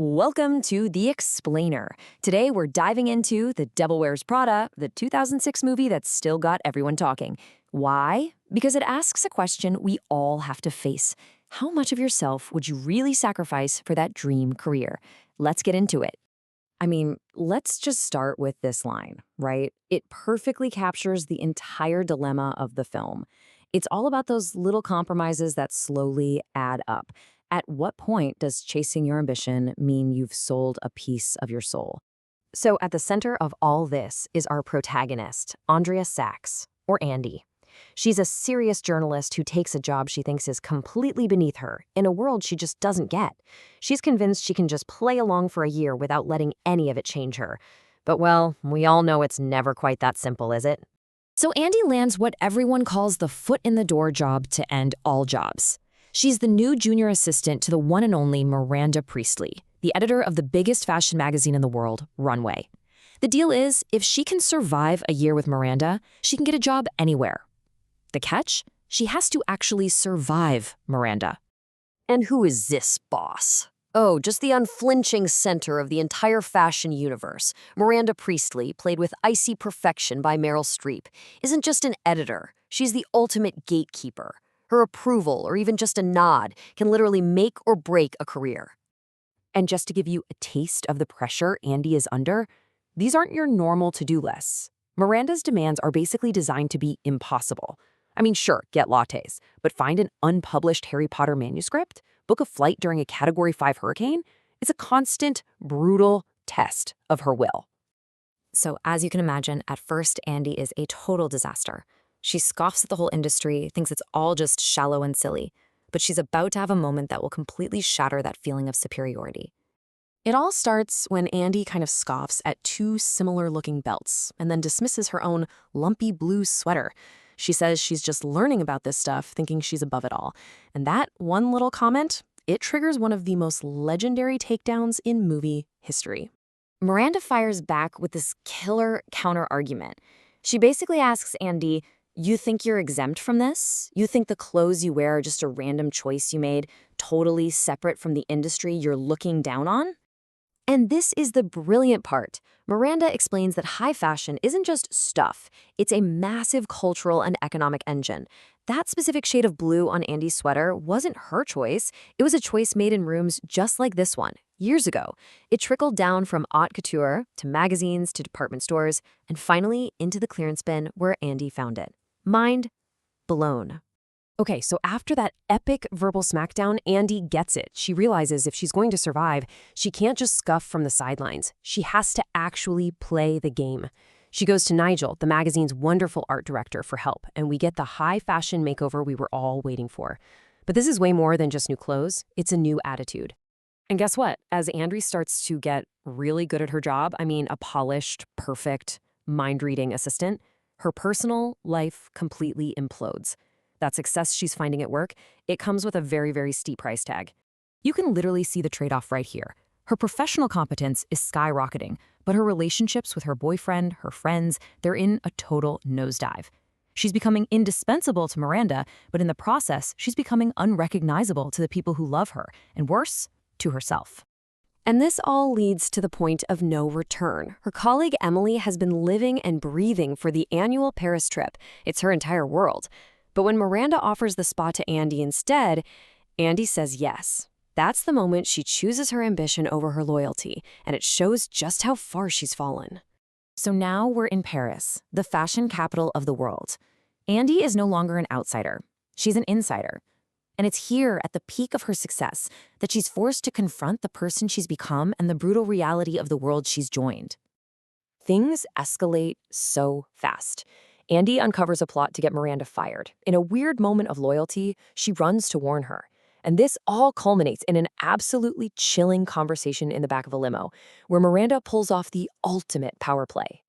Welcome to The Explainer. Today we're diving into The Devil Wears Prada, the 2006 movie that's still got everyone talking. Why? Because it asks a question we all have to face. How much of yourself would you really sacrifice for that dream career? Let's get into it. Let's just start with this line, right? It perfectly captures the entire dilemma of the film. It's all about those little compromises that slowly add up. At what point does chasing your ambition mean you've sold a piece of your soul? So at the center of all this is our protagonist, Andrea Sachs, or Andy. She's a serious journalist who takes a job she thinks is completely beneath her in a world she just doesn't get. She's convinced she can just play along for a year without letting any of it change her. But well, we all know it's never quite that simple, is it? So Andy lands what everyone calls the foot-in-the-door job to end all jobs. She's the new junior assistant to the one and only Miranda Priestley, the editor of the biggest fashion magazine in the world, Runway. The deal is, if she can survive a year with Miranda, she can get a job anywhere. The catch? She has to actually survive Miranda. And who is this boss? Oh, just the unflinching center of the entire fashion universe. Miranda Priestley, played with icy perfection by Meryl Streep, isn't just an editor. She's the ultimate gatekeeper. Her approval, or even just a nod, can literally make or break a career. And just to give you a taste of the pressure Andy is under, these aren't your normal to-do lists. Miranda's demands are basically designed to be impossible. Sure, get lattes, but find an unpublished Harry Potter manuscript, book a flight during a Category 5 hurricane. It's a constant, brutal test of her will. So as you can imagine, at first, Andy is a total disaster. She scoffs at the whole industry, thinks it's all just shallow and silly, but she's about to have a moment that will completely shatter that feeling of superiority. It all starts when Andy kind of scoffs at two similar-looking belts and then dismisses her own lumpy blue sweater. She says she's just learning about this stuff, thinking she's above it all. And that one little comment, it triggers one of the most legendary takedowns in movie history. Miranda fires back with this killer counter-argument. She basically asks Andy, "You think you're exempt from this? You think the clothes you wear are just a random choice you made, totally separate from the industry you're looking down on?" And this is the brilliant part. Miranda explains that high fashion isn't just stuff. It's a massive cultural and economic engine. That specific shade of blue on Andy's sweater wasn't her choice. It was a choice made in rooms just like this one, years ago. It trickled down from haute couture to magazines to department stores, and finally into the clearance bin where Andy found it. Mind blown. Okay, so after that epic verbal smackdown, Andy gets it. She realizes if she's going to survive, she can't just scuff from the sidelines. She has to actually play the game. She goes to Nigel, the magazine's wonderful art director, for help, and we get the high fashion makeover we were all waiting for. But this is way more than just new clothes. It's a new attitude. And guess what? As Andrea starts to get really good at her job, a polished, perfect, mind-reading assistant, her personal life completely implodes. That success she's finding at work, it comes with a very, very steep price tag. You can literally see the trade-off right here. Her professional competence is skyrocketing, but her relationships with her boyfriend, her friends, they're in a total nosedive. She's becoming indispensable to Miranda, but in the process, she's becoming unrecognizable to the people who love her, and worse, to herself. And this all leads to the point of no return. Her colleague Emily has been living and breathing for the annual Paris trip. It's her entire world. But when Miranda offers the spot to Andy instead, Andy says yes. That's the moment she chooses her ambition over her loyalty, and it shows just how far she's fallen. So now we're in Paris, the fashion capital of the world. Andy is no longer an outsider. She's an insider. And it's here, at the peak of her success, that she's forced to confront the person she's become and the brutal reality of the world she's joined. Things escalate so fast. Andy uncovers a plot to get Miranda fired. In a weird moment of loyalty, she runs to warn her. And this all culminates in an absolutely chilling conversation in the back of a limo, where Miranda pulls off the ultimate power play.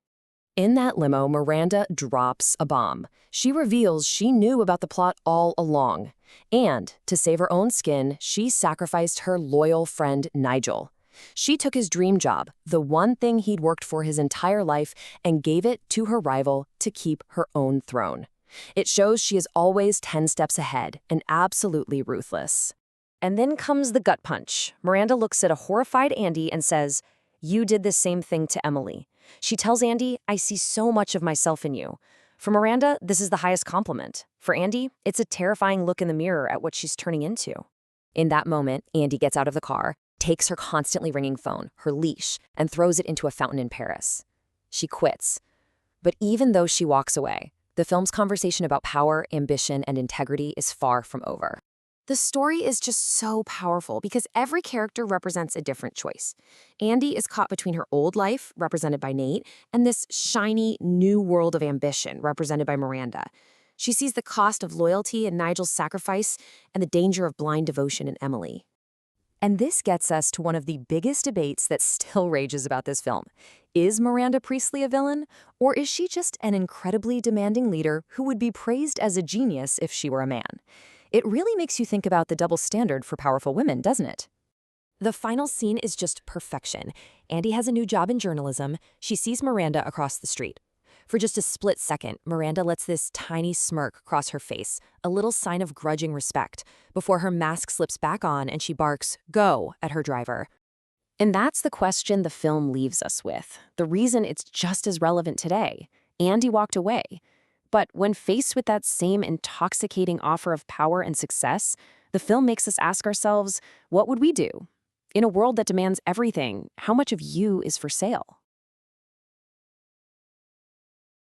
In that limo, Miranda drops a bomb. She reveals she knew about the plot all along. And, to save her own skin, she sacrificed her loyal friend Nigel. She took his dream job, the one thing he'd worked for his entire life, and gave it to her rival to keep her own throne. It shows she is always 10 steps ahead and absolutely ruthless. And then comes the gut punch. Miranda looks at a horrified Andy and says, "You did the same thing to Emily." She tells Andy, "I see so much of myself in you." For Miranda, this is the highest compliment. For Andy, it's a terrifying look in the mirror at what she's turning into. In that moment, Andy gets out of the car, takes her constantly ringing phone, her leash, and throws it into a fountain in Paris. She quits. But even though she walks away, the film's conversation about power, ambition, and integrity is far from over. The story is just so powerful because every character represents a different choice. Andy is caught between her old life, represented by Nate, and this shiny new world of ambition, represented by Miranda. She sees the cost of loyalty in Nigel's sacrifice and the danger of blind devotion in Emily. And this gets us to one of the biggest debates that still rages about this film. Is Miranda Priestley a villain, or is she just an incredibly demanding leader who would be praised as a genius if she were a man? It really makes you think about the double standard for powerful women, doesn't it? The final scene is just perfection. Andy has a new job in journalism. She sees Miranda across the street. For just a split second, Miranda lets this tiny smirk cross her face, a little sign of grudging respect, before her mask slips back on and she barks, "Go," at her driver. And that's the question the film leaves us with, the reason it's just as relevant today. Andy walked away. But when faced with that same intoxicating offer of power and success, the film makes us ask ourselves, what would we do? In a world that demands everything, how much of you is for sale?